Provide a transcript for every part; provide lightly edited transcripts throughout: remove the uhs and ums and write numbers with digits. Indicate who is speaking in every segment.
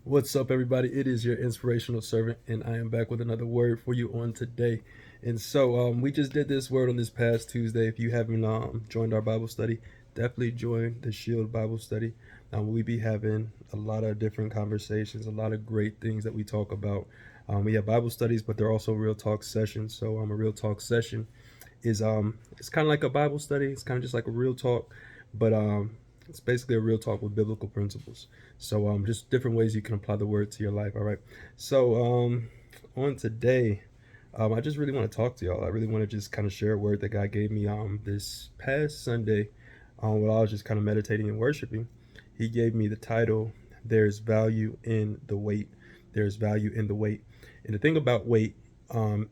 Speaker 1: What's up, everybody? It is your inspirational servant, and I am back with another word for you on today. And so, we just did this word on this past Tuesday. If you haven't joined our Bible study, definitely join the Shield Bible study. We be having a lot of different conversations, a lot of great things that we talk about. We have Bible studies, but they're also real talk sessions. So, a real talk session is it's kind of like a Bible study. It's kind of just like a real talk, but it's basically a real talk with biblical principles. So just different ways you can apply the word to your life. All right. So on today, I just really want to talk to y'all. I really want to just kind of share a word that God gave me this past Sunday, while I was just kind of meditating and worshiping. He gave me the title, "There's Value in the Wait." There's value in the wait. And the thing about wait,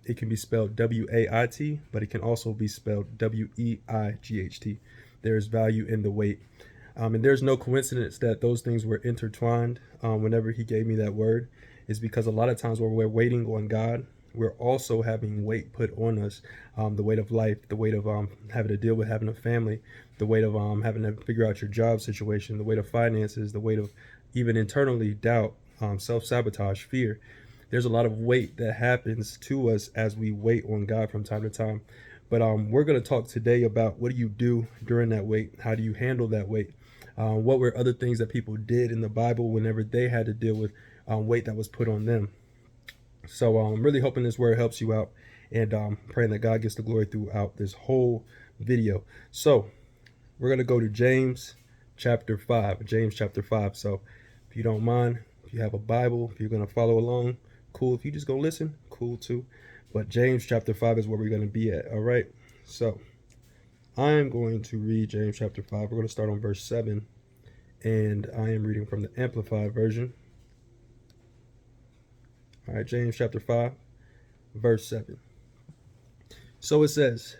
Speaker 1: it can be spelled WAIT, but it can also be spelled WEIGHT. There's value in the wait. And there's no coincidence that those things were intertwined whenever he gave me that word, is because a lot of times when we're waiting on God, we're also having weight put on us, the weight of life, the weight of having to deal with having a family, the weight of having to figure out your job situation, the weight of finances, the weight of even internally doubt, self-sabotage, fear. There's a lot of weight that happens to us as we wait on God from time to time. But we're going to talk today about what do you do during that wait? How do you handle that wait? What were other things that people did in the Bible whenever they had to deal with weight that was put on them? So I'm really hoping this word helps you out, and praying that God gets the glory throughout this whole video. So we're going to go to James chapter 5. James chapter 5. So if you don't mind, if you have a Bible, if you're going to follow along, cool. If you just go listen, cool too. But James chapter 5 is where we're going to be at. All right. So I'm going to read James chapter 5. We're going to start on verse 7. And I am reading from the Amplified version. All right, James chapter 5, verse 7. So it says,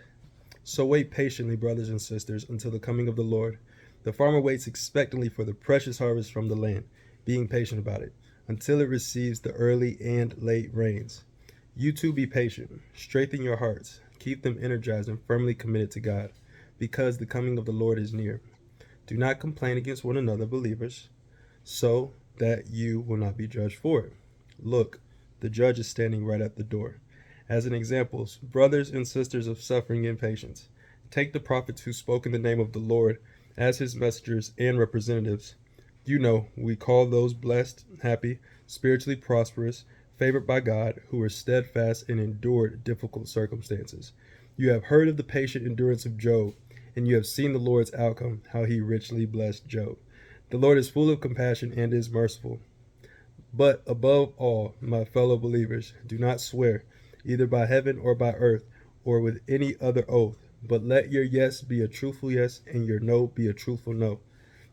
Speaker 1: "So wait patiently, brothers and sisters, until the coming of the Lord. The farmer waits expectantly for the precious harvest from the land, being patient about it, until it receives the early and late rains. You too be patient. Strengthen your hearts. Keep them energized and firmly committed to God, because the coming of the Lord is near. Do not complain against one another, believers, so that you will not be judged for it. Look, the judge is standing right at the door. As an example, brothers and sisters of suffering and patience, take the prophets who spoke in the name of the Lord as his messengers and representatives. You know, we call those blessed, happy, spiritually prosperous, favored by God, who were steadfast and endured difficult circumstances. You have heard of the patient endurance of Job, and you have seen the Lord's outcome, how he richly blessed Job. The Lord is full of compassion and is merciful. But above all, my fellow believers, do not swear, either by heaven or by earth, or with any other oath, but let your yes be a truthful yes, and your no be a truthful no,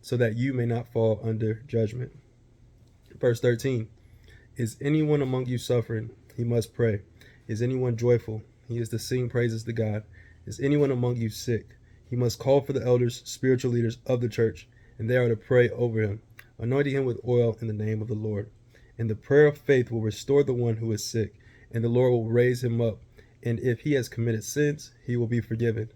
Speaker 1: so that you may not fall under judgment." Verse 13. "Is anyone among you suffering? He must pray. Is anyone joyful? He is to sing praises to God. Is anyone among you sick? He must call for the elders, spiritual leaders of the church, and they are to pray over him, anointing him with oil in the name of the Lord. And the prayer of faith will restore the one who is sick, and the Lord will raise him up. And if he has committed sins, he will be forgiven.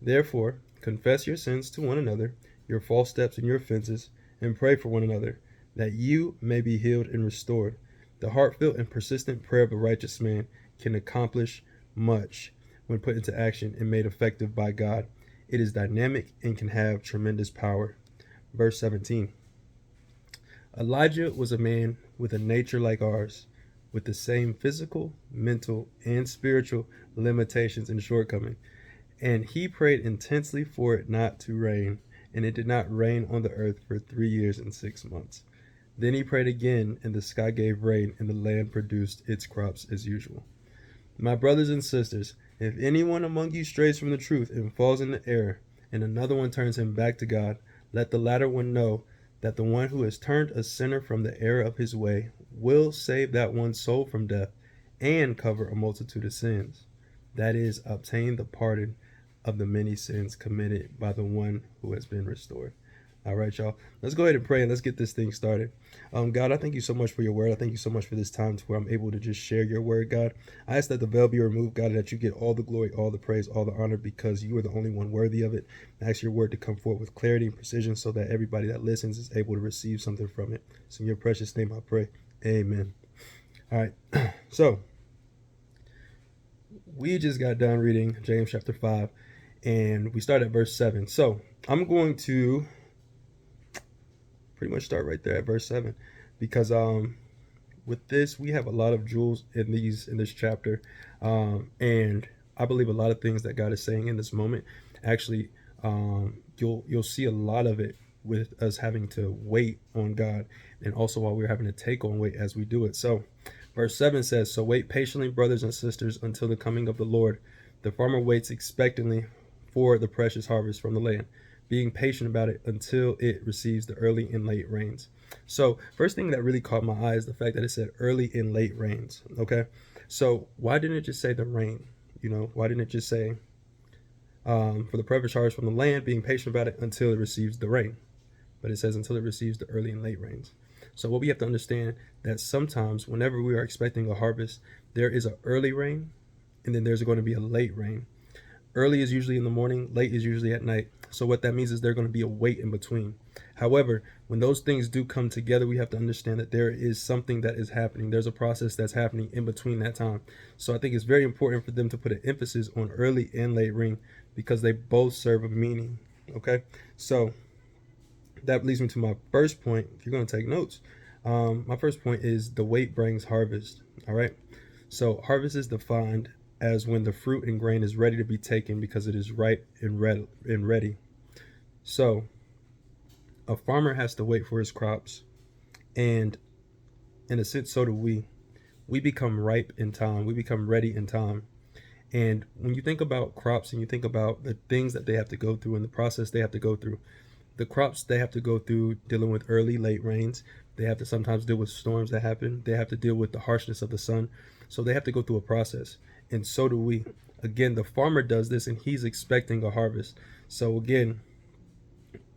Speaker 1: Therefore, confess your sins to one another, your false steps and your offenses, and pray for one another, that you may be healed and restored. The heartfelt and persistent prayer of a righteous man can accomplish much when put into action and made effective by God. It is dynamic and can have tremendous power." Verse 17. "Elijah was a man with a nature like ours, with the same physical, mental, and spiritual limitations and shortcomings. And he prayed intensely for it not to rain, and it did not rain on the earth for 3 years and 6 months. Then he prayed again, and the sky gave rain, and the land produced its crops as usual. My brothers and sisters, if anyone among you strays from the truth and falls into error, and another one turns him back to God, let the latter one know that the one who has turned a sinner from the error of his way will save that one's soul from death and cover a multitude of sins. That is, obtain the pardon of the many sins committed by the one who has been restored." All right, y'all. Let's go ahead and pray and let's get this thing started. God, I thank you so much for your word. I thank you so much for this time to where I'm able to just share your word, God. I ask that the veil be removed, God, that you get all the glory, all the praise, all the honor, because you are the only one worthy of it. I ask your word to come forth with clarity and precision so that everybody that listens is able to receive something from it. It's in your precious name I pray. Amen. All right. So we just got done reading James chapter 5, and we started at verse 7. So I'm going to pretty much start right there at verse 7, because with this we have a lot of jewels in this chapter, and I believe a lot of things that God is saying in this moment. Actually, you'll see a lot of it with us having to wait on God, and also while we're having to take on weight as we do it. So verse 7 says, "So wait patiently, brothers and sisters, until the coming of the Lord. The farmer waits expectantly for the precious harvest from the land, being patient about it until it receives the early and late rains." So first thing that really caught my eye is the fact that it said early and late rains. Okay, so why didn't it just say the rain? Why didn't it just say for the precious harvest from the land, being patient about it until it receives the rain? But it says until it receives the early and late rains. So what we have to understand, that sometimes whenever we are expecting a harvest, there is an early rain and then there's going to be a late rain. Early is usually in the morning, late is usually at night. So what that means is there's going to be a wait in between. However, when those things do come together, we have to understand that there is something that is happening. There's a process that's happening in between that time. So I think it's very important for them to put an emphasis on early and late rain, because they both serve a meaning. Okay, so that leads me to my first point. If you're going to take notes, my first point is the wait brings harvest. All right, so harvest is defined as when the fruit and grain is ready to be taken because it is ripe and ready. So a farmer has to wait for his crops, and in a sense, so do we. We become ripe in time. We become ready in time. And when you think about crops and you think about the things that they have to go through and the process they have to go through, the crops they have to go through dealing with early, late rains. They have to sometimes deal with storms that happen. They have to deal with the harshness of the sun. So they have to go through a process. And so do we. Again, the farmer does this and he's expecting a harvest. So again,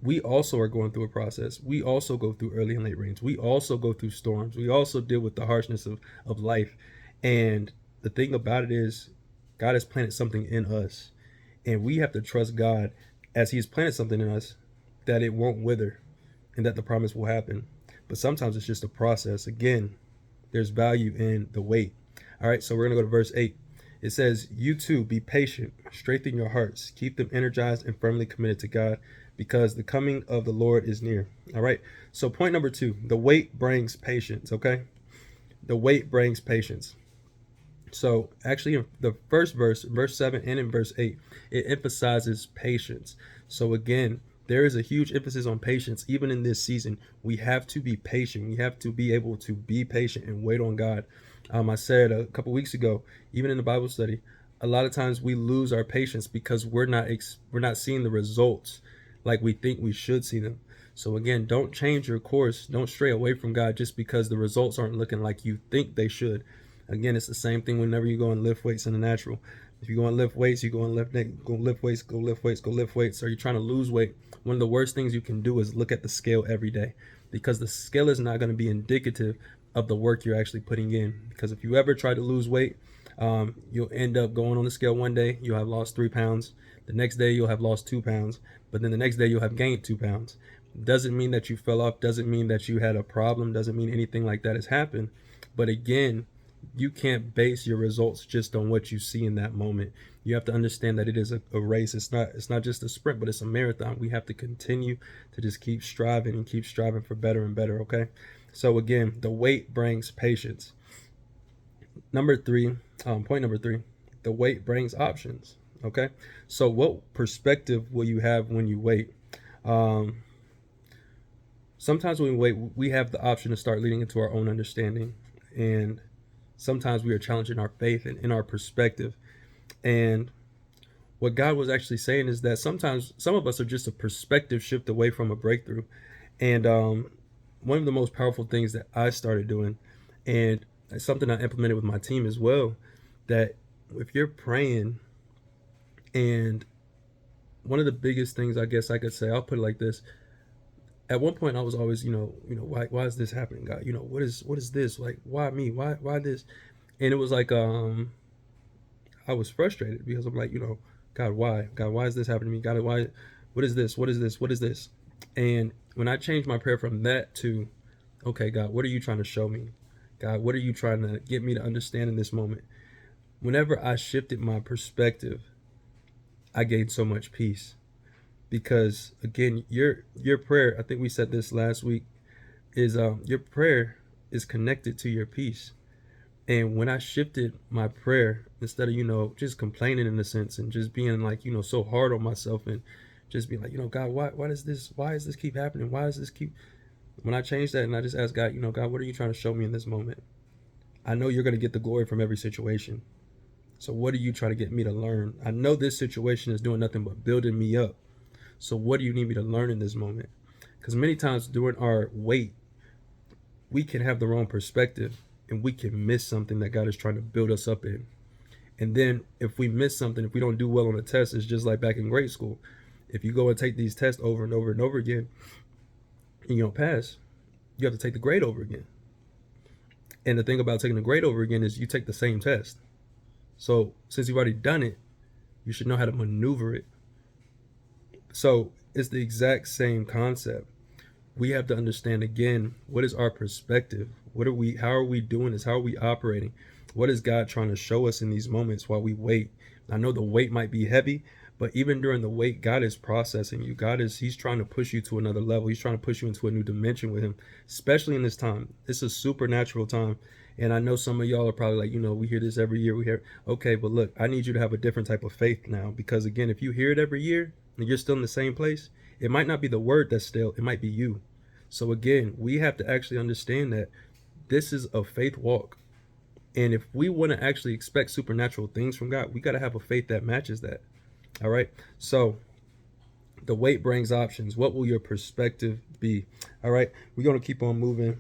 Speaker 1: we also are going through a process. We also go through early and late rains. We also go through storms. We also deal with the harshness of life. And the thing about it is, God has planted something in us. And we have to trust God as He's planted something in us, that it won't wither and that the promise will happen. But sometimes it's just a process. Again, there's value in the wait. All right, so we're going to go to verse 8. It says, "You too, be patient, strengthen your hearts, keep them energized and firmly committed to God, because the coming of the Lord is near." All right, so point number 2, the wait brings patience. Okay, the wait brings patience. So actually in the first verse, verse 7, and in verse 8, it emphasizes patience. So again, there is a huge emphasis on patience. Even in this season, we have to be patient. We have to be able to be patient and wait on God. I said a couple weeks ago, even in the Bible study, a lot of times we lose our patience because we're not seeing the results like we think we should see them. So again, don't change your course. Don't stray away from God just because the results aren't looking like you think they should. Again, it's the same thing whenever you go and lift weights in the natural. If you go and lift weights, you go and lift weights, go lift weights, go lift weights. Or you're trying to lose weight, one of the worst things you can do is look at the scale every day, because the scale is not going to be indicative of the work you're actually putting in. Because if you ever try to lose weight, you'll end up going on the scale one day, you'll have lost 3 pounds. The next day you'll have lost 2 pounds, but then the next day you'll have gained 2 pounds. Doesn't mean that you fell off, doesn't mean that you had a problem, doesn't mean anything like that has happened. But again, you can't base your results just on what you see in that moment. You have to understand that it is a race. It's not just a sprint, but it's a marathon. We have to continue to just keep striving and keep striving for better and better. Okay, so again, the wait brings patience. Point number 3, the wait brings options. Okay, so what perspective will you have when you wait? Sometimes when we wait, we have the option to start leading into our own understanding, and sometimes we are challenging our faith and in our perspective. And what God was actually saying is that sometimes some of us are just a perspective shift away from a breakthrough. And one of the most powerful things that I started doing, and it's something I implemented with my team as well, that if you're praying, and one of the biggest things I guess I could say, I'll put it like this: At one point I was always, why is this happening, God? What is this? Like, why me? Why this? And it was like, I was frustrated because I'm like, God, why? God, why is this happening to me? God, why? What is this? What is this? What is this? And when I changed my prayer from that to, okay, God, what are you trying to show me? God, what are you trying to get me to understand in this moment? Whenever I shifted my perspective, I gained so much peace. Because again, your prayer, I think we said this last week, is your prayer is connected to your peace. And when I shifted my prayer, instead of, just complaining in a sense and just being like, so hard on myself and just being like, God, why does this keep happening? Why does this keep, when I changed that and I just asked God, God, what are you trying to show me in this moment? I know you're going to get the glory from every situation. So what are you trying to get me to learn? I know this situation is doing nothing but building me up. So what do you need me to learn in this moment? Because many times during our wait, we can have the wrong perspective and we can miss something that God is trying to build us up in. And then if we miss something, if we don't do well on a test, it's just like back in grade school. If you go and take these tests over and over and over again and you don't pass, you have to take the grade over again. And the thing about taking the grade over again is you take the same test. So since you've already done it, you should know how to maneuver it. So it's the exact same concept. We have to understand again, what is our perspective? How are we doing this? How are we operating? What is God trying to show us in these moments while we wait? I know the wait might be heavy, but even during the wait, God is processing you. He's trying to push you to another level. He's trying to push you into a new dimension with him, especially in this time. It's a supernatural time. And I know some of y'all are probably like, we hear this every year. We hear, okay, but look, I need you to have a different type of faith now. Because again, if you hear it every year and you're still in the same place, it might not be the word that's still, it might be you. So again, we have to actually understand that this is a faith walk. And if we want to actually expect supernatural things from God, we got to have a faith that matches that. All right. So the wait brings options. What will your perspective be? All right. We're going to keep on moving.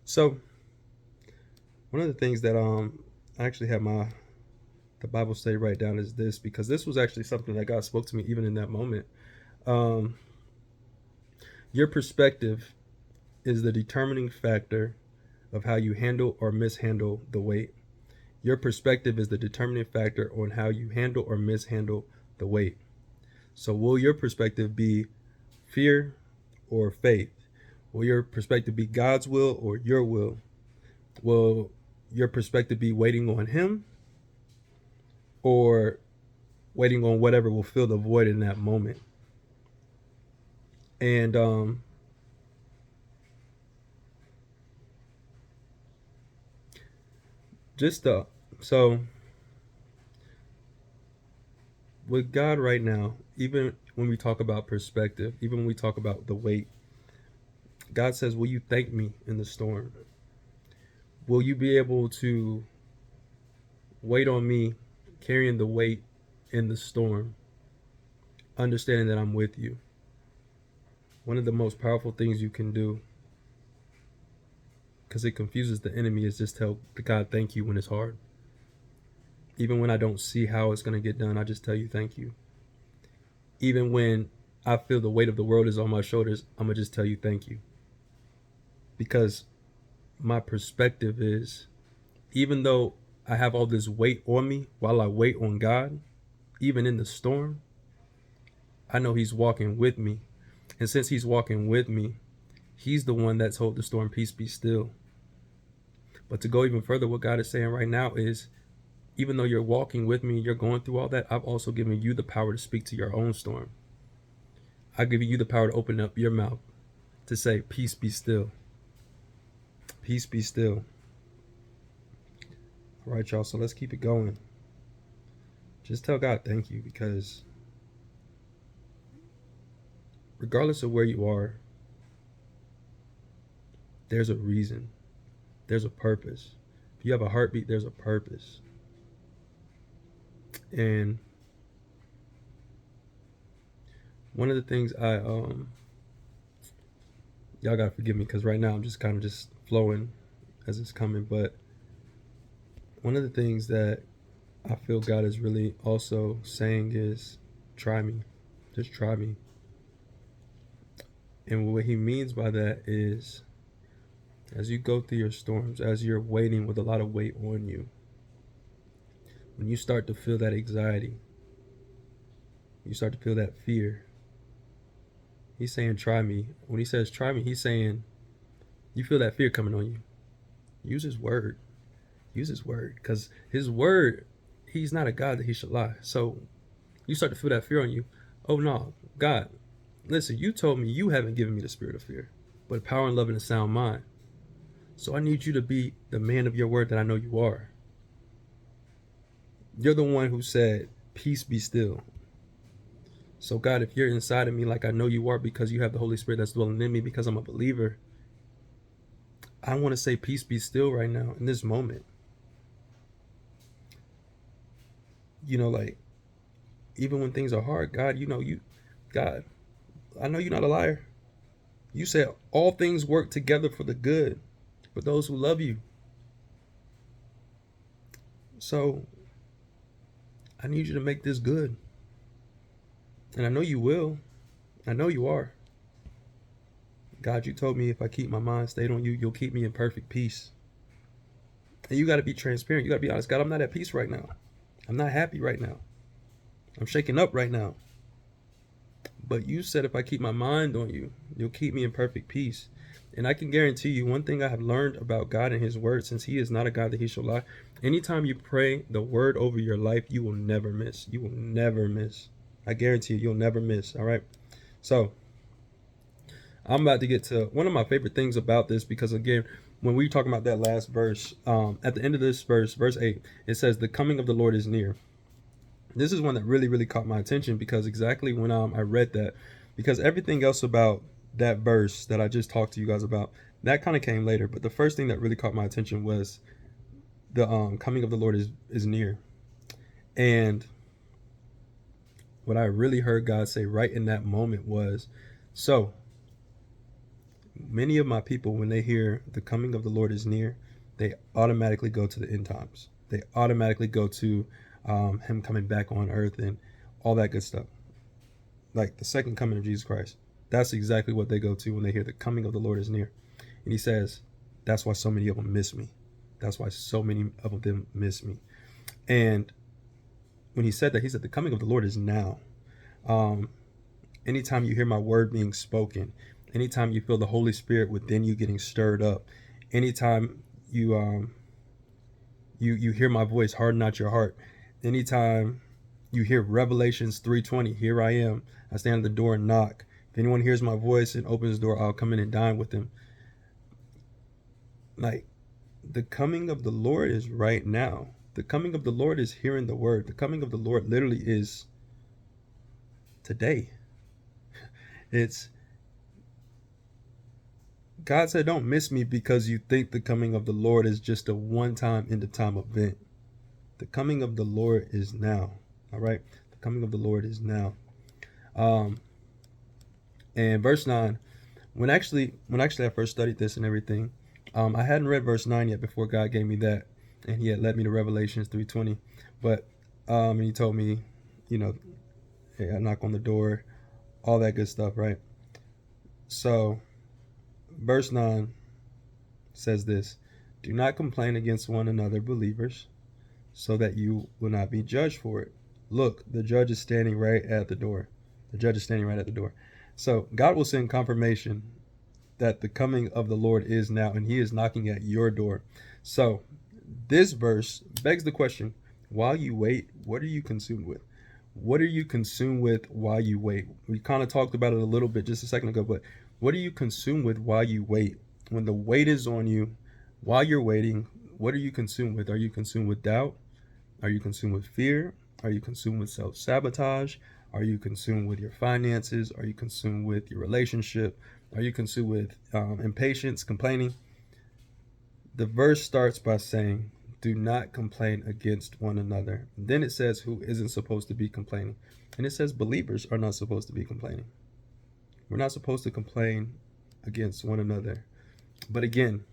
Speaker 1: So one of the things that I actually have the Bible study write down is this, because this was actually something that God spoke to me even in that moment. Your perspective is the determining factor of how you handle or mishandle the wait. Your perspective is the determining factor on how you handle or mishandle the wait. So will your perspective be fear or faith? Will your perspective be God's will or your will? Will your perspective be waiting on him or waiting on whatever will fill the void in that moment? And so with God right now, even when we talk about perspective, even when we talk about the wait, God says, will you thank me in the storm? Will you be able to wait on me, carrying the weight in the storm, understanding that I'm with you? One of the most powerful things you can do, because it confuses the enemy, is just tell God thank you when it's hard. Even when I don't see how it's going to get done, I just tell you thank you. Even when I feel the weight of the world is on my shoulders, I'm going to just tell you thank you. Because my perspective is, even though I have all this weight on me while I wait on God, even in the storm, I know he's walking with me. And since he's walking with me, he's the one that's told the storm, peace be still. But to go even further, what God is saying right now is, even though you're walking with me, you're going through all that, I've also given you the power to speak to your own storm. I've given you the power to open up your mouth to say, peace be still. Peace be still. All right, y'all, so let's keep it going. Just tell God thank you, because regardless of where you are, there's a reason. There's a purpose. If you have a heartbeat, there's a purpose. And one of the things y'all gotta forgive me, because right now I'm just kind of just flowing as it's coming, but one of the things that I feel God is really also saying is, try me. Just try me. And what he means by that is, as you go through your storms, as you're waiting with a lot of weight on you, when you start to feel that anxiety, you start to feel that fear, he's saying, try me. When he says, try me, he's saying, you feel that fear coming on you. Use his word. Use his word. Because his word, he's not a God that he should lie. So you start to feel that fear on you. Oh, no, God, listen, you told me you haven't given me the spirit of fear, but power and love and a sound mind. So I need you to be the man of your word that I know you are. You're the one who said, peace be still. So God, if you're inside of me like I know you are, because you have the Holy Spirit that's dwelling in me, because I'm a believer, I want to say peace be still right now in this moment. Like, even when things are hard, God, God, I know you're not a liar. You said all things work together for the good, for those who love you. So I need you to make this good. And I know you will. I know you are. God, you told me if I keep my mind stayed on you, you'll keep me in perfect peace. And you got to be transparent. You got to be honest. God, I'm not at peace right now. I'm not happy right now. I'm shaken up right now. But you said if I keep my mind on you, you'll keep me in perfect peace. And I can guarantee you one thing I have learned about God and his word, since he is not a God that he shall lie. Anytime you pray the word over your life, you will never miss. You will never miss. I guarantee you'll never miss. All right. So I'm about to get to one of my favorite things about this, because again, when we talk about that last verse, at the end of this verse 8, it says, the coming of the Lord is near. This is one that really, really caught my attention, because exactly when I read that, because everything else about that verse that I just talked to you guys about, that kind of came later. But the first thing that really caught my attention was the coming of the Lord is near. And what I really heard God say right in that moment was, so many of my people, when they hear the coming of the Lord is near, they automatically go to the end times. They automatically go to him coming back on earth and all that good stuff, like the second coming of Jesus Christ. That's exactly what they go to when they hear the coming of the Lord is near. And he says, that's why so many of them miss me. That's why so many of them miss me. And when he said that, he said the coming of the Lord is now. Anytime you hear my word being spoken, anytime you feel the Holy Spirit within you getting stirred up, anytime you hear my voice, harden not your heart, anytime you hear Revelations 3:20, here I am, I stand at the door and knock. If anyone hears my voice and opens the door, I'll come in and dine with them. Like, the coming of the Lord is right now. The coming of the Lord is hearing the word. The coming of the Lord literally is today. It's God said, don't miss me because you think the coming of the Lord is just a one-time end-of-time event. The coming of the Lord is now. All right? The coming of the Lord is now. And verse 9, when actually I first studied this and everything, I hadn't read verse 9 yet before God gave me that, and he had led me to Revelations 3:20. But and he told me, hey, I knock on the door, all that good stuff, right? So verse 9 says this: do not complain against one another, believers, so that you will not be judged for it. Look, the judge is standing right at the door. The judge is standing right at the door. So God will send confirmation that the coming of the Lord is now, and he is knocking at your door. So this verse begs the question, while you wait, what are you consumed with? What are you consumed with while you wait? We kind of talked about it a little bit just a second ago, but what are you consumed with while you wait? When the weight is on you, while you're waiting, what are you consumed with? Are you consumed with doubt? Are you consumed with fear? Are you consumed with self-sabotage? Are you consumed with your finances? Are you consumed with your relationship? Are you consumed with impatience, complaining? The verse starts by saying, do not complain against one another. And then it says who isn't supposed to be complaining. And it says believers are not supposed to be complaining. We're not supposed to complain against one another. But again,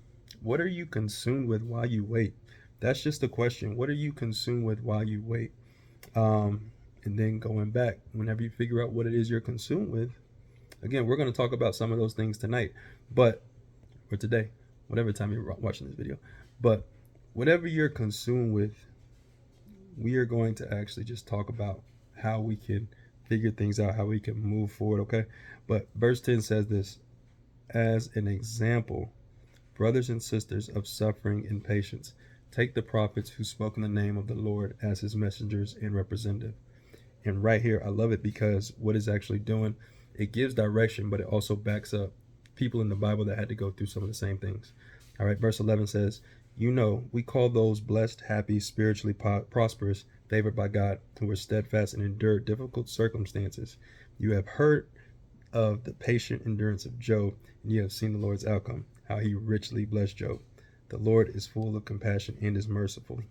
Speaker 1: what are you consumed with while you wait? That's just the question. What are you consumed with while you wait? And then going back, whenever you figure out what it is you're consumed with, again, we're going to talk about some of those things tonight, but or today, whatever time you're watching this video. But whatever you're consumed with, we are going to actually just talk about how we can figure things out, how we can move forward, okay? But verse 10 says this: as an example, brothers and sisters of suffering and patience, take the prophets who spoke in the name of the Lord as his messengers and representative. And right here, I love it because what it's actually doing, it gives direction, but it also backs up people in the Bible that had to go through some of the same things. All right, verse 11 says, you know, we call those blessed, happy, spiritually prosperous, favored by God, who are steadfast and endure difficult circumstances. You have heard of the patient endurance of Job, and you have seen the Lord's outcome, how he richly blessed Job. The Lord is full of compassion and is merciful.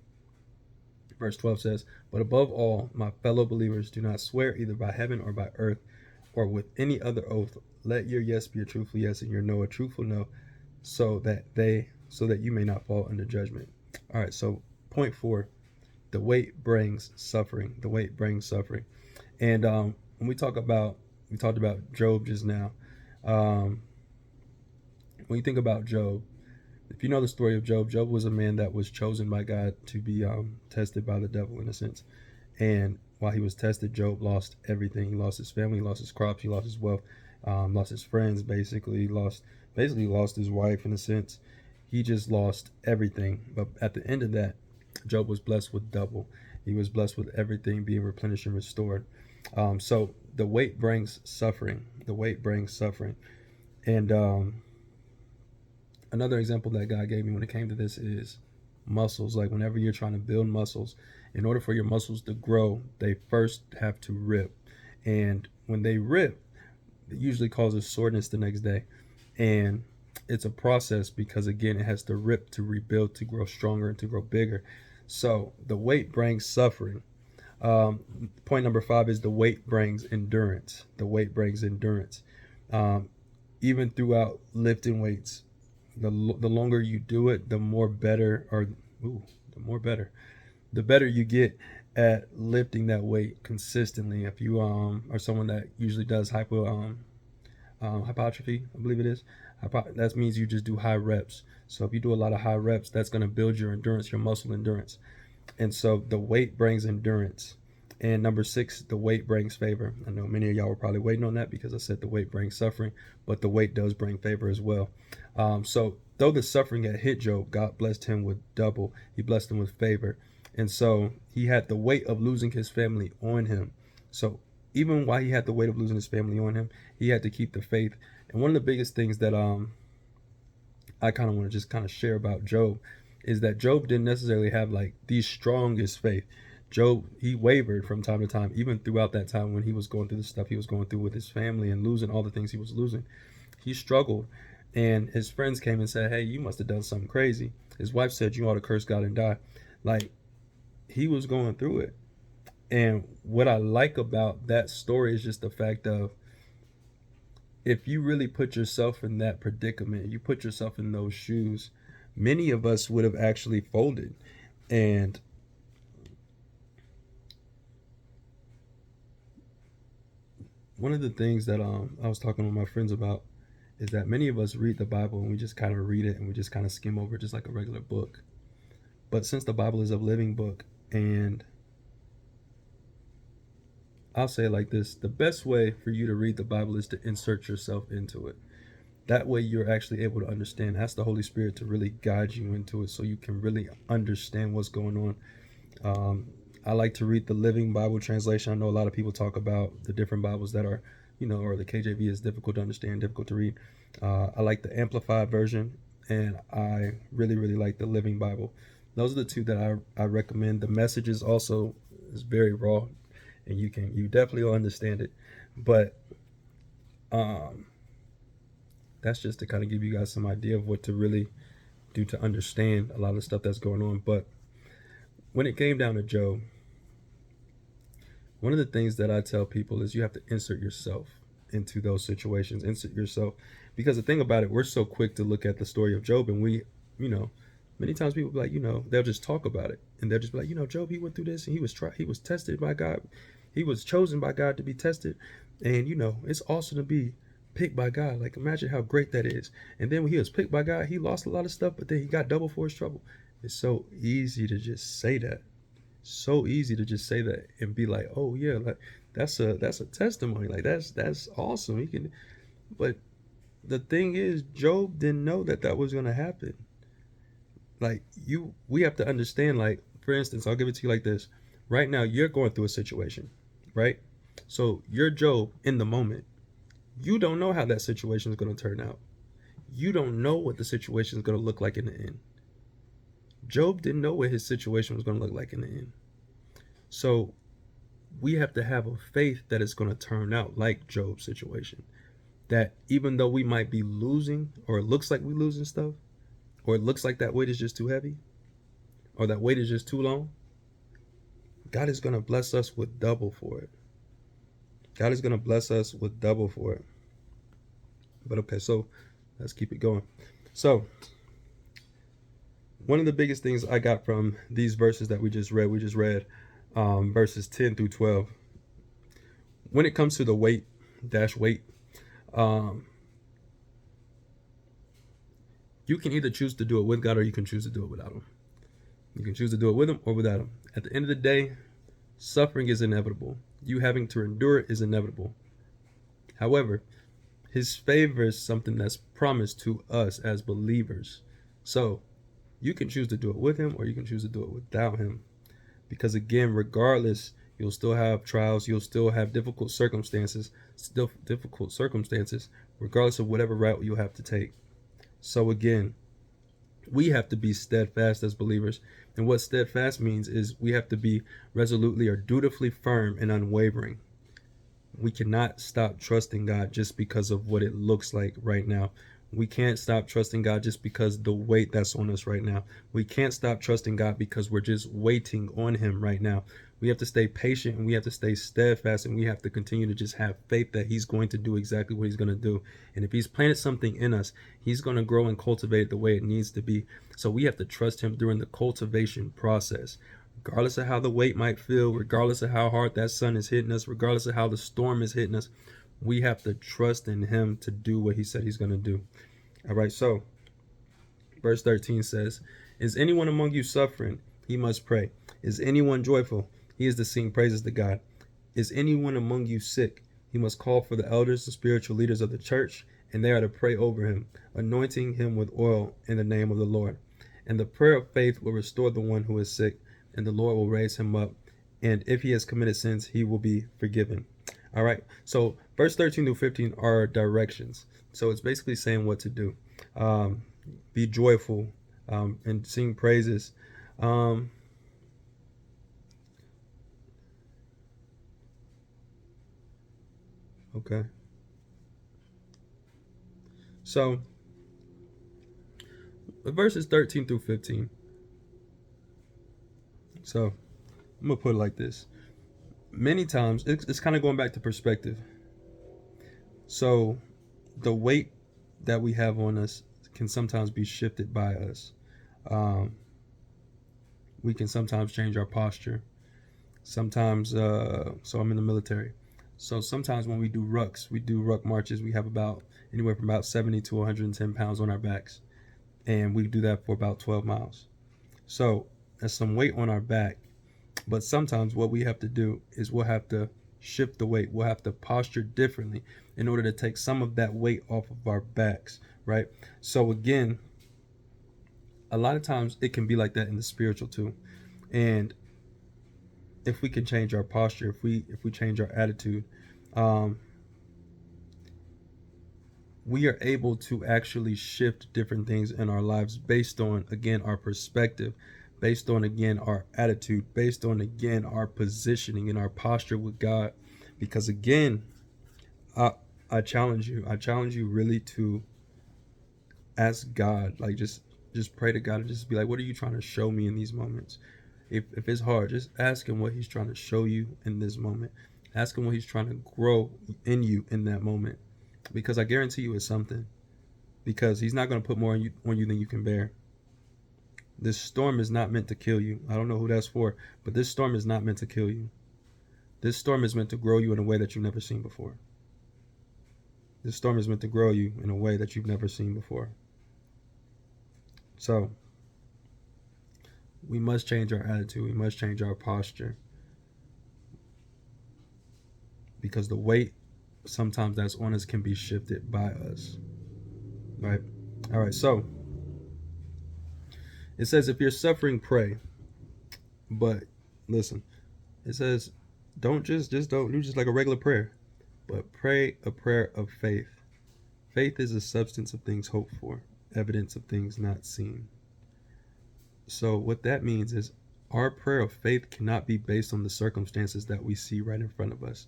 Speaker 1: Verse 12 says, but above all, my fellow believers, do not swear either by heaven or by earth or with any other oath. Let your yes be a truthful yes and your no a truthful no, so that you may not fall under judgment. All right, so point 4, the weight brings suffering. The weight brings suffering. And when we talked about Job just now. When you think about Job, if you know the story of Job, Job was a man that was chosen by God to be tested by the devil, in a sense. And while he was tested, Job lost everything. He lost his family, he lost his crops, he lost his wealth, lost his friends, basically lost his wife, in a sense. He just lost everything. But at the end of that, Job was blessed with double. He was blessed with everything being replenished and restored. So the weight brings suffering. The weight brings suffering. And another example that God gave me when it came to this is muscles. Like whenever you're trying to build muscles, in order for your muscles to grow, they first have to rip. And when they rip, it usually causes soreness the next day. And it's a process because, again, it has to rip to rebuild, to grow stronger, and to grow bigger. So the weight brings suffering. Point number 5 is the weight brings endurance. The weight brings endurance. Even throughout lifting weights, the longer you do it, the better you get at lifting that weight consistently. If you are someone that usually does hypertrophy, I believe it is. That means you just do high reps. So if you do a lot of high reps, that's going to build your endurance, your muscle endurance. And so the weight brings endurance. And number 6, the weight brings favor. I know many of y'all were probably waiting on that because I said the weight brings suffering, but the weight does bring favor as well. So though the suffering had hit Job, God blessed him with double. He blessed him with favor. And so he had the weight of losing his family on him. So even while he had the weight of losing his family on him, he had to keep the faith. And one of the biggest things that I kind of want to just kind of share about Job is that Job didn't necessarily have like the strongest faith. Job, he wavered from time to time, even throughout that time when he was going through the stuff he was going through with his family and losing all the things he was losing. He struggled, and his friends came and said, hey, you must have done something crazy. His wife said, you ought to curse God and die. Like, he was going through it. And what I like about that story is just the fact of, if you really put yourself in that predicament, you put yourself in those shoes, many of us would have actually folded. And one of the things that I was talking with my friends about is that many of us read the Bible and we just kind of read it and we just kind of skim over it just like a regular book. But since the Bible is a living book, and I'll say it like this, the best way for you to read the Bible is to insert yourself into it. That way you're actually able to understand. Ask the Holy Spirit to really guide you into it so you can really understand what's going on. I like to read the Living Bible translation. I know a lot of people talk about the different Bibles that are, or the KJV is difficult to understand, difficult to read. I like the Amplified version, and I really, really like the Living Bible. Those are the two that I recommend. The Messages also is very raw, and you definitely will understand it. But that's just to kind of give you guys some idea of what to really do to understand a lot of the stuff that's going on. But when it came down to Job, one of the things that I tell people is you have to insert yourself into those situations. Insert yourself, because the thing about it, we're so quick to look at the story of Job and we Many times people be like, they'll just talk about it, and they'll just be like, Job, he went through this, and he was tested by God. He was chosen by God to be tested, and it's awesome to be picked by God. Like, imagine how great that is. And then when he was picked by God, he lost a lot of stuff, but then he got double for his trouble. It's so easy to just say that. So easy to just say that and be like, oh yeah, like that's a testimony. Like that's awesome. He can, but the thing is, Job didn't know that was gonna happen. Like we have to understand. Like, for instance, I'll give it to you like this. Right now, you're going through a situation, right? So you're Job in the moment. You don't know how that situation is going to turn out. You don't know what the situation is going to look like in the end. Job didn't know what his situation was going to look like in the end. So we have to have a faith that it's going to turn out like Job's situation. That even though we might be losing, or it looks like we're losing stuff, or it looks like that weight is just too heavy, or that weight is just too long, God is going to bless us with double for it. God is going to bless us with double for it. But okay, so let's keep it going. So one of the biggest things I got from these verses that we just read verses 10 through 12. When it comes to the weight, you can either choose to do it with God, or you can choose to do it without him. You can choose to do it with him or without him. At the end of the day, suffering is inevitable. You having to endure it is inevitable. However, his favor is something that's promised to us as believers. So you can choose to do it with him, or you can choose to do it without him. Because again, regardless, you'll still have trials, you'll still have difficult circumstances, regardless of whatever route you have to take. So again, we have to be steadfast as believers. And what steadfast means is we have to be resolutely or dutifully firm and unwavering. We cannot stop trusting God just because of what it looks like right now. We can't stop trusting God just because the weight that's on us right now. We can't stop trusting God because we're just waiting on him right now. We have to stay patient, and we have to stay steadfast, and we have to continue to just have faith that he's going to do exactly what he's going to do. And if he's planted something in us, he's going to grow and cultivate it the way it needs to be. So we have to trust him during the cultivation process. Regardless of how the weight might feel, regardless of how hard that sun is hitting us, regardless of how the storm is hitting us, we have to trust in him to do what he said he's going to do. All right, so verse 13 says, is anyone among you suffering? He must pray. Is anyone joyful? He is to sing praises to God. Is anyone among you sick? He must call for the elders, the spiritual leaders of the church, and they are to pray over him, anointing him with oil in the name of the Lord. And the prayer of faith will restore the one who is sick, and the Lord will raise him up. And if he has committed sins, he will be forgiven. All right, so verse 13 through 15 are directions. So it's basically saying what to do. Be joyful and sing praises. Okay. So the verses 13 through 15. So I'm going to put it like this. Many times, it's kind of going back to perspective. So the weight that we have on us can sometimes be shifted by us. We can sometimes change our posture. Sometimes, so I'm in the military. So sometimes when we do ruck marches, we have about anywhere from about 70 to 110 pounds on our backs. And we do that for about 12 miles. So there's some weight on our back. But sometimes what we have to do is we'll have to shift the weight. We'll have to posture differently in order to take some of that weight off of our backs, right? So again, a lot of times it can be like that in the spiritual too. And if we can change our posture, if we change our attitude, we are able to actually shift different things in our lives based on, again, our perspective, based on, again, our attitude, based on, again, our positioning and our posture with God. Because again, I challenge you really to ask God, like just pray to God and just be like, what are you trying to show me in these moments? If it's hard, just ask him what he's trying to show you in this moment. Ask him what he's trying to grow in you in that moment. Because I guarantee you it's something. Because he's not going to put more on you than you can bear. This storm is not meant to kill you. I don't know who that's for, but this storm is not meant to kill you. This storm is meant to grow you in a way that you've never seen before. This storm is meant to grow you in a way that you've never seen before. So, we must change our attitude. We must change our posture. Because the weight sometimes that's on us can be shifted by us. Right? All right, so it says, if you're suffering, pray. But listen, it says, don't just don't do just like a regular prayer, but pray a prayer of faith. Faith is the substance of things hoped for, evidence of things not seen. So what that means is our prayer of faith cannot be based on the circumstances that we see right in front of us,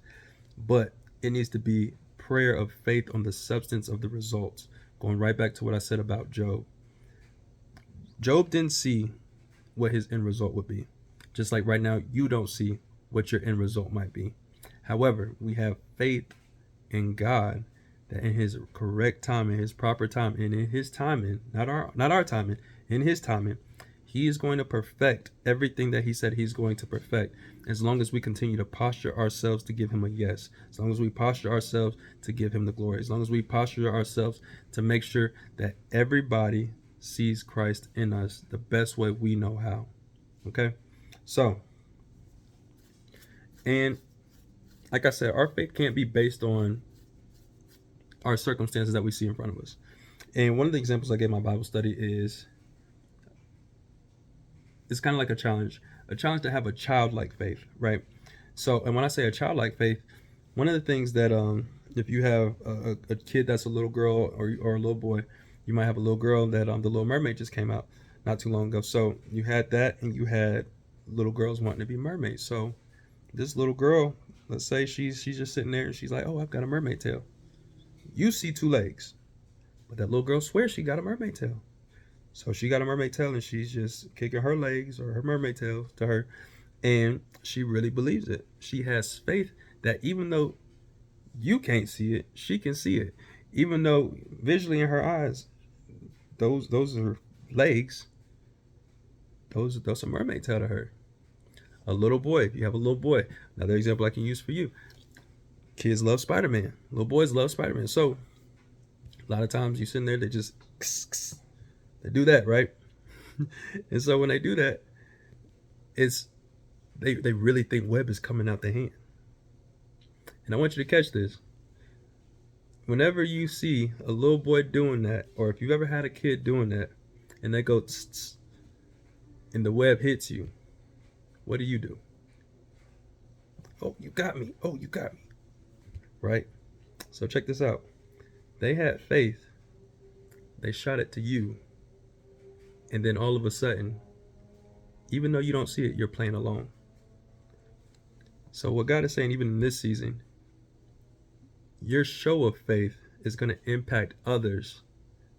Speaker 1: but it needs to be prayer of faith on the substance of the results. Going right back to what I said about Job. Job didn't see what his end result would be. Just like right now, you don't see what your end result might be. However, we have faith in God that in his correct time, in his proper time, and in his timing, not our timing, in his timing, he is going to perfect everything that he said he's going to perfect, as long as we continue to posture ourselves to give him a yes, as long as we posture ourselves to give him the glory, as long as we posture ourselves to make sure that everybody sees Christ in us the best way we know how. Okay? So, and like I said, our faith can't be based on our circumstances that we see in front of us. And one of the examples I gave my Bible study is, it's kind of like a challenge to have a childlike faith, right? So, and when I say a childlike faith, one of the things that if you have a kid that's a little girl or a little boy, you might have a little girl that the Little Mermaid just came out not too long ago. So you had that, and you had little girls wanting to be mermaids. So this little girl, let's say she's just sitting there and she's like, oh, I've got a mermaid tail. You see two legs, but that little girl swears she got a mermaid tail. So she got a mermaid tail and she's just kicking her legs or her mermaid tail to her, and she really believes it. She has faith that even though you can't see it, she can see it. Even though visually in her eyes, those are legs, those are mermaid tail to her. A little boy, if you have a little boy, another example I can use for you. Kids love Spider-Man. Little boys love Spider-Man. So a lot of times you sitting there, they just they do that, right? And so when they do that, it's they really think web is coming out their hand. And I want you to catch this. Whenever you see a little boy doing that, or if you've ever had a kid doing that, and they go tss, and the web hits you, what do? Oh, you got me. Oh, you got me. Right? So check this out. They had faith. They shot it to you. And then all of a sudden, even though you don't see it, you're playing alone. So what God is saying, even in this season, your show of faith is going to impact others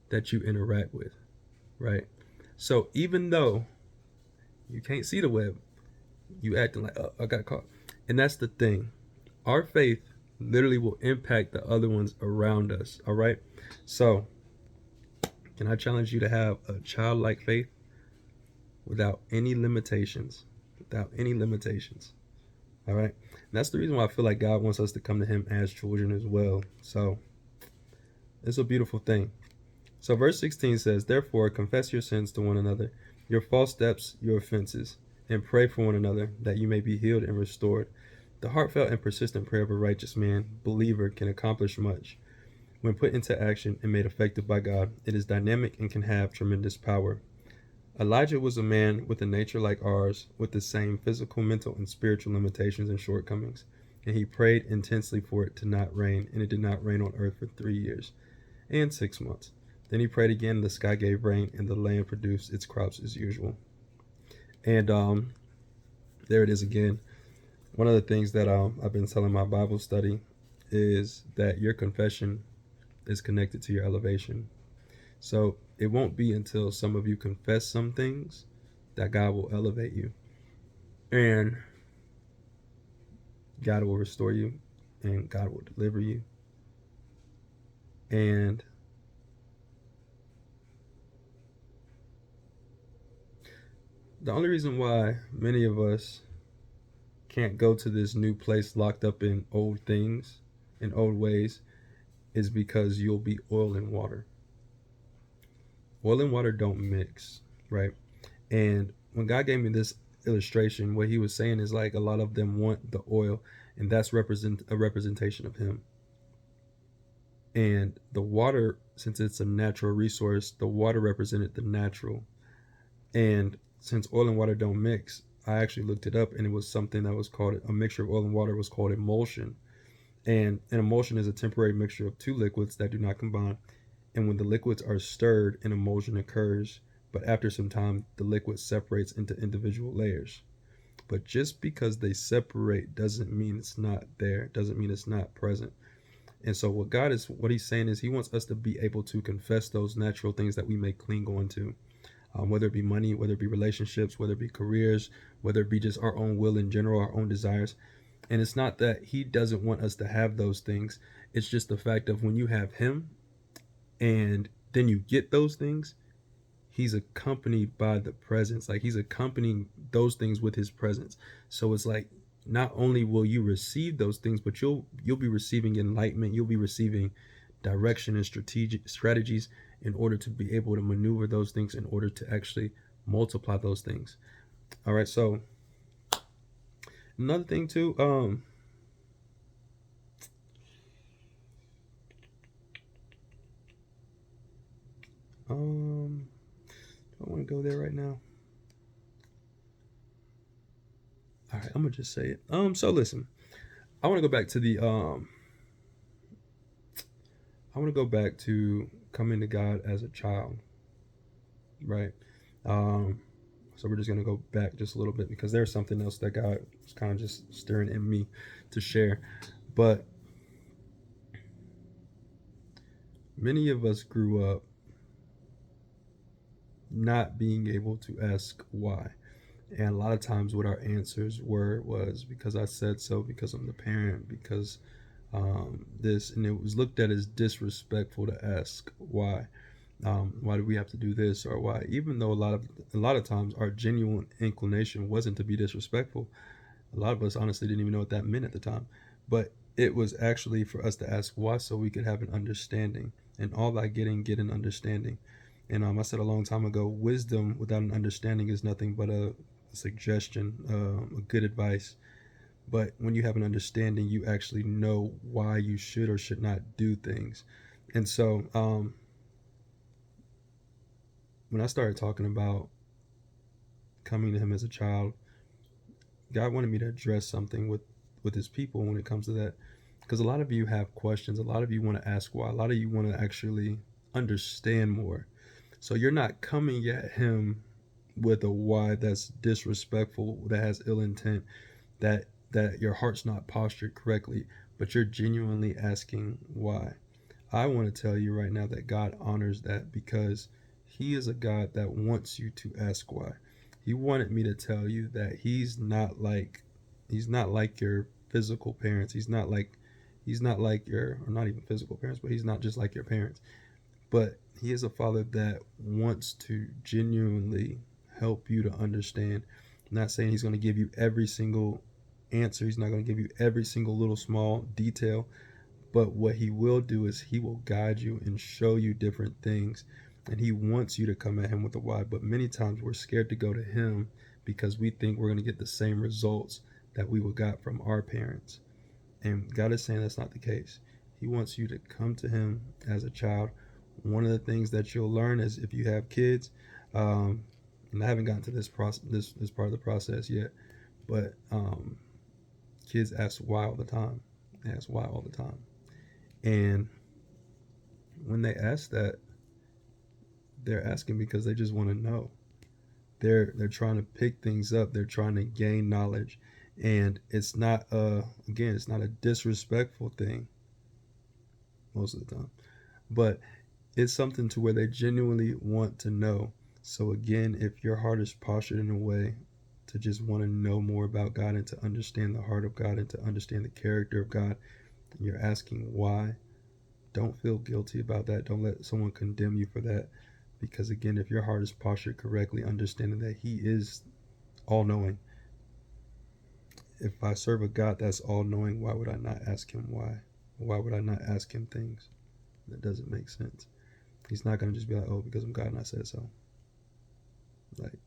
Speaker 1: that you interact with, right? So even though you can't see the web, you acting like, oh, I got caught. And that's the thing. Our faith literally will impact the other ones around us, all right? So can I challenge you to have a childlike faith without any limitations? Without any limitations. All right. And that's the reason why I feel like God wants us to come to him as children as well. So it's a beautiful thing. So verse 16 says, therefore, confess your sins to one another, your false steps, your offenses, and pray for one another that you may be healed and restored. The heartfelt and persistent prayer of a righteous man, believer, can accomplish much. When put into action and made effective by God, it is dynamic and can have tremendous power. Elijah was a man with a nature like ours, with the same physical, mental, and spiritual limitations and shortcomings. And he prayed intensely for it to not rain, and it did not rain on earth for 3 years and 6 months. Then he prayed again, and the sky gave rain, and the land produced its crops as usual. And there it is again. One of the things that I've been telling my Bible study is that your confession is connected to your elevation. So it won't be until some of you confess some things that God will elevate you, and God will restore you, and God will deliver you, and The only reason why many of us can't go to this new place locked up in old things, in old ways, is because you'll be oil and water. Oil and water don't mix, right? And when God gave me this illustration, what he was saying is like a lot of them want the oil, and that's represent a representation of him. And the water, since it's a natural resource, the water represented the natural. And since oil and water don't mix, I actually looked it up, and it was something that was called a mixture of oil and water was called emulsion. And an emulsion is a temporary mixture of two liquids that do not combine. And when the liquids are stirred, an emulsion occurs. But after some time, the liquid separates into individual layers. But just because they separate doesn't mean it's not there, doesn't mean it's not present. And so what he's saying is he wants us to be able to confess those natural things that we may cling on to, whether it be money, whether it be relationships, whether it be careers, whether it be just our own will in general, our own desires. And it's not that he doesn't want us to have those things. It's just the fact of when you have him and then you get those things, he's accompanied by the presence. Like he's accompanying those things with his presence. So it's like not only will you receive those things, but you'll be receiving enlightenment. You'll be receiving direction and strategies in order to be able to maneuver those things, in order to actually multiply those things. All right. So another thing too, I want to go there right now. All right, I'm gonna just say it. So listen, I want to go back to the I want to go back to coming to God as a child, right? Um, so we're just gonna go back just a little bit because there's something else that God was kind of just stirring in me to share. But many of us grew up not being able to ask why. And a lot of times what our answers was because I said so, because I'm the parent, because this, and it was looked at as disrespectful to ask why do we have to do this, or why, even though a lot of times our genuine inclination wasn't to be disrespectful. A lot of us honestly didn't even know what that meant at the time, but it was actually for us to ask why, so we could have an understanding. And all by getting, get an understanding. And I said a long time ago, wisdom without an understanding is nothing but a suggestion, a good advice. But when you have an understanding, you actually know why you should or should not do things. And so when I started talking about coming to him as a child, God wanted me to address something with his people when it comes to that. Because a lot of you have questions. A lot of you want to ask why. A lot of you want to actually understand more. So you're not coming at him with a why that's disrespectful, that has ill intent, that your heart's not postured correctly, but you're genuinely asking why. I want to tell you right now that God honors that, because he is a God that wants you to ask why. He wanted me to tell you that he's not like your physical parents. He's not like your, or not even physical parents, but he's not just like your parents. But he is a father that wants to genuinely help you to understand. I'm not saying he's going to give you every single answer. He's not going to give you every single little small detail. But what he will do is he will guide you and show you different things. And he wants you to come at him with a why. But many times we're scared to go to him because we think we're going to get the same results that we would got from our parents. And God is saying that's not the case. He wants you to come to him as a child. One of the things that you'll learn is, if you have kids, and I haven't gotten to this process, this part of the process yet, but kids ask why all the time. They ask why all the time. And when they ask that, they're asking because they just want to know. They're trying to pick things up. They're trying to gain knowledge, and it's not it's not a disrespectful thing most of the time, but it's something to where they genuinely want to know. So again, if your heart is postured in a way to just want to know more about God and to understand the heart of God and to understand the character of God, and you're asking why, don't feel guilty about that. Don't let someone condemn you for that. Because again, if your heart is postured correctly, understanding that he is all knowing. If I serve a God that's all knowing, why would I not ask him why? Why would I not ask him things? That doesn't make sense. He's not going to just be like, oh, because I'm God and I said so. Like,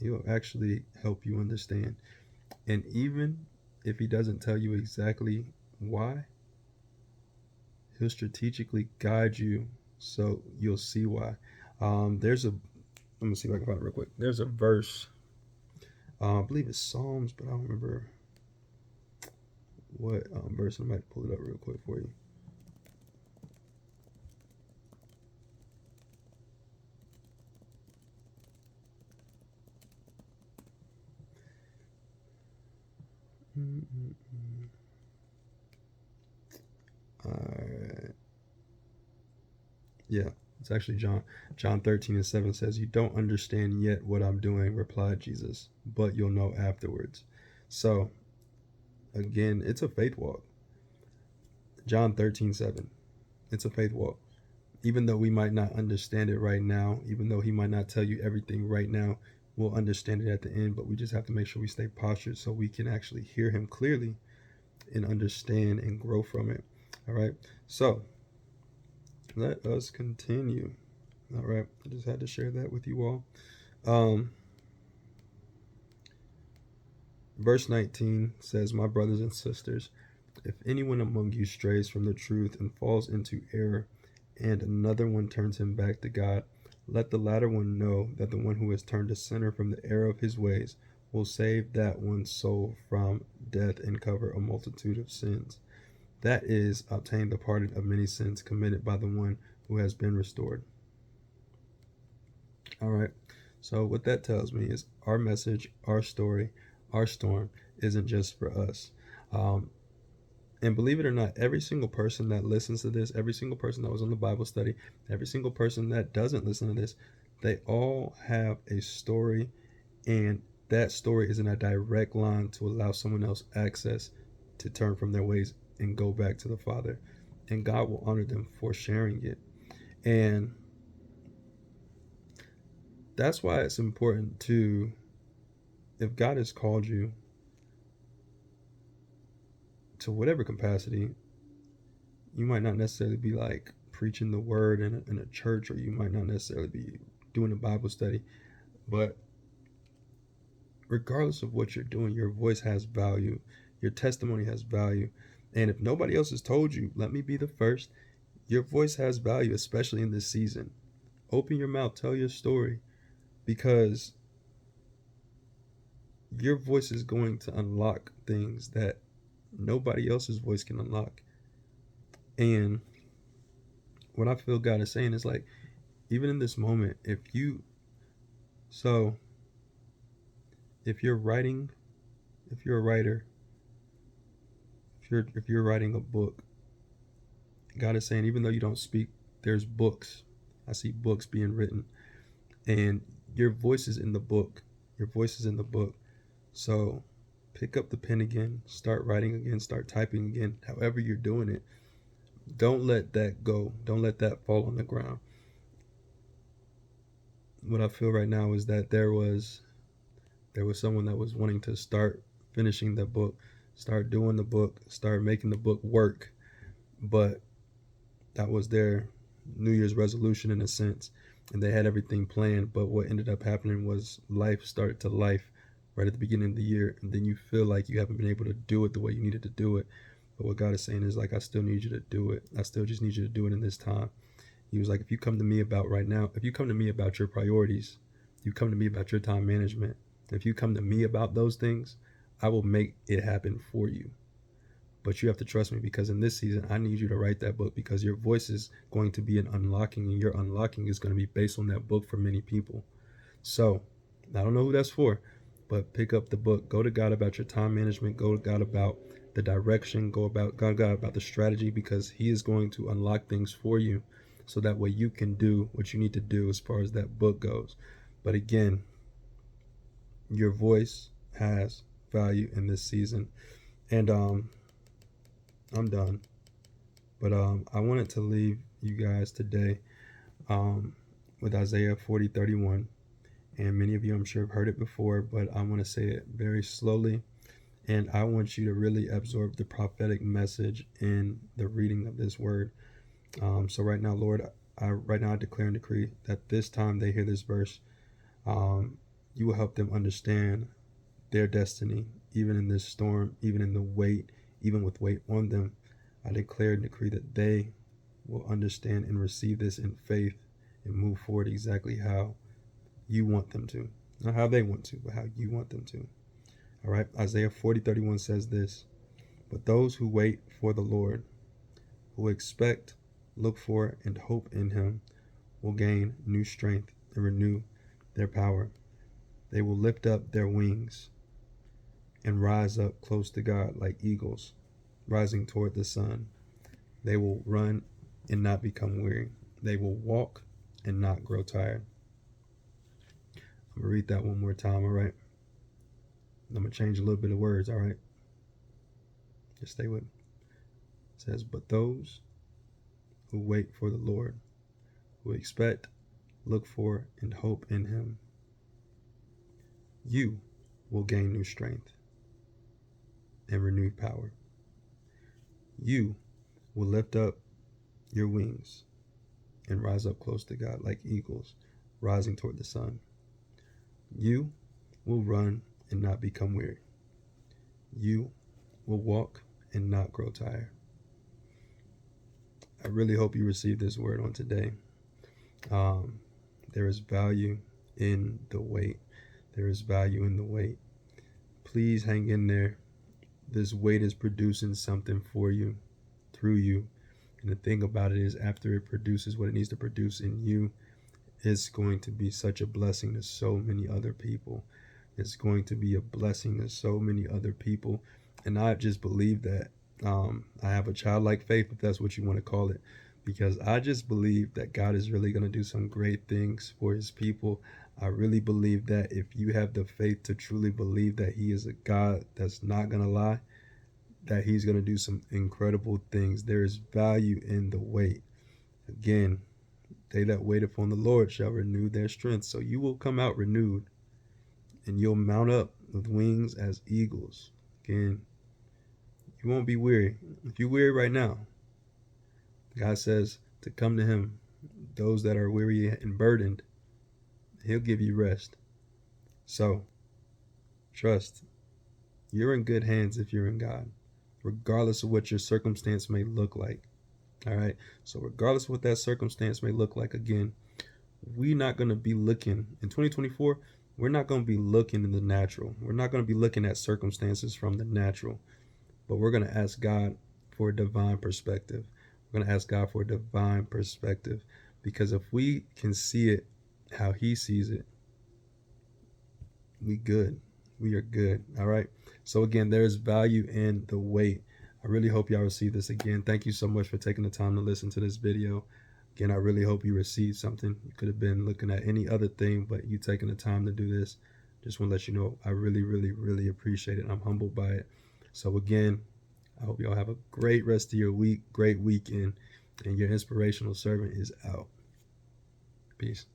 Speaker 1: he'll actually help you understand. And even if he doesn't tell you exactly why, he'll strategically guide you so you'll see why. There's a, let me see if I can find it real quick. There's a verse, I believe it's Psalms, but I don't remember what verse. I might pull it up real quick for you. Alright. Yeah, it's actually John 13:7 says, "You don't understand yet what I'm doing," replied Jesus, "but you'll know afterwards." So again, it's a faith walk. John 13:7. It's a faith walk. Even though we might not understand it right now, even though he might not tell you everything right now, we'll understand it at the end, but we just have to make sure we stay postured so we can actually hear him clearly and understand and grow from it. All right. So let us continue. All right. I just had to share that with you all. Verse 19 says, "My brothers and sisters, if anyone among you strays from the truth and falls into error, and another one turns him back to God, let the latter one know that the one who has turned a sinner from the error of his ways will save that one's soul from death and cover a multitude of sins. That is, obtain the pardon of many sins committed by the one who has been restored." All right. So what that tells me is our message, our story, our storm isn't just for us. And believe it or not, every single person that listens to this, every single person that was on the Bible study, every single person that doesn't listen to this, they all have a story, and that story is in a direct line to allow someone else access to turn from their ways and go back to the Father. And God will honor them for sharing it. And that's why it's important to, if God has called you to whatever capacity, you might not necessarily be like preaching the word in a church, or you might not necessarily be doing a Bible study, but regardless of what you're doing, your voice has value, your testimony has value. And if nobody else has told you, let me be the first, your voice has value, especially in this season. Open your mouth, tell your story, because your voice is going to unlock things that nobody else's voice can unlock. And what I feel God is saying is like, even in this moment, if you're writing, if you're a writer, if you're writing a book, God is saying, even though you don't speak, there's books. I see books being written, and your voice is in the book. Your voice is in the book. So pick up the pen again, start writing again, start typing again, however you're doing it. Don't let that go. Don't let that fall on the ground. What I feel right now is that there was someone that was wanting to start finishing the book, start doing the book, start making the book work, but that was their New Year's resolution in a sense, and they had everything planned. But what ended up happening was life started to life right at the beginning of the year, and then you feel like you haven't been able to do it the way you needed to do it. But what God is saying is like, I still need you to do it. I still just need you to do it in this time. He was like, if you come to me about right now, if you come to me about your priorities, you come to me about your time management, if you come to me about those things, I will make it happen for you. But you have to trust me, because in this season, I need you to write that book, because your voice is going to be an unlocking, and your unlocking is going to be based on that book for many people. So I don't know who that's for, but pick up the book. Go to God about your time management. Go to God about the direction. Go about God about the strategy, because he is going to unlock things for you, so that way you can do what you need to do as far as that book goes. But again, your voice has value in this season. And I'm done. But I wanted to leave you guys today with Isaiah 40:31. And many of you, I'm sure, have heard it before, but I want to say it very slowly. And I want you to really absorb the prophetic message in the reading of this word. So right now, Lord, I declare and decree that this time they hear this verse, you will help them understand their destiny, even in this storm, even in the weight, even with weight on them. I declare and decree that they will understand and receive this in faith and move forward exactly how you want them to. Not how they want to, but how you want them to. All right, Isaiah 40:31 says this: but those who wait for the Lord, who expect, look for, and hope in him, will gain new strength and renew their power. They will lift up their wings and rise up close to God like eagles, rising toward the sun. They will run and not become weary. They will walk and not grow tired. I'm going to read that one more time, all right? I'm going to change a little bit of words, all right? Just stay with me. It says, but those who wait for the Lord, who expect, look for, and hope in him, you will gain new strength and renewed power. You will lift up your wings and rise up close to God like eagles, rising toward the sun. You will run and not become weary. You will walk and not grow tired. I really hope you received this word on today. There is value in the wait. There is value in the wait. Please hang in there. This wait is producing something for you, through you. And the thing about it is, after it produces what it needs to produce in you, it's going to be such a blessing to so many other people. It's going to be a blessing to so many other people. And I just believe that I have a childlike faith, if that's what you want to call it, because I just believe that God is really going to do some great things for his people. I really believe that if you have the faith to truly believe that he is a God that's not going to lie, that he's going to do some incredible things. There is value in the wait. Again, they that wait upon the Lord shall renew their strength. So you will come out renewed, and you'll mount up with wings as eagles. Again, you won't be weary. If you're weary right now, God says to come to him. Those that are weary and burdened, he'll give you rest. So trust. You're in good hands if you're in God, regardless of what your circumstance may look like. All right. So regardless of what that circumstance may look like, again, we're not going to be looking in 2024. We're not going to be looking in the natural. We're not going to be looking at circumstances from the natural, but we're going to ask God for a divine perspective. We're going to ask God for a divine perspective, because if we can see it how he sees it, we good. We are good. All right. So again, there's value in the wait. I really hope y'all receive this. Again, thank you so much for taking the time to listen to this video. Again, I really hope you received something. You could have been looking at any other thing, but you taking the time to do this. Just want to let you know, I really, really, really appreciate it. I'm humbled by it. So again, I hope y'all have a great rest of your week, great weekend, and your inspirational servant is out. Peace.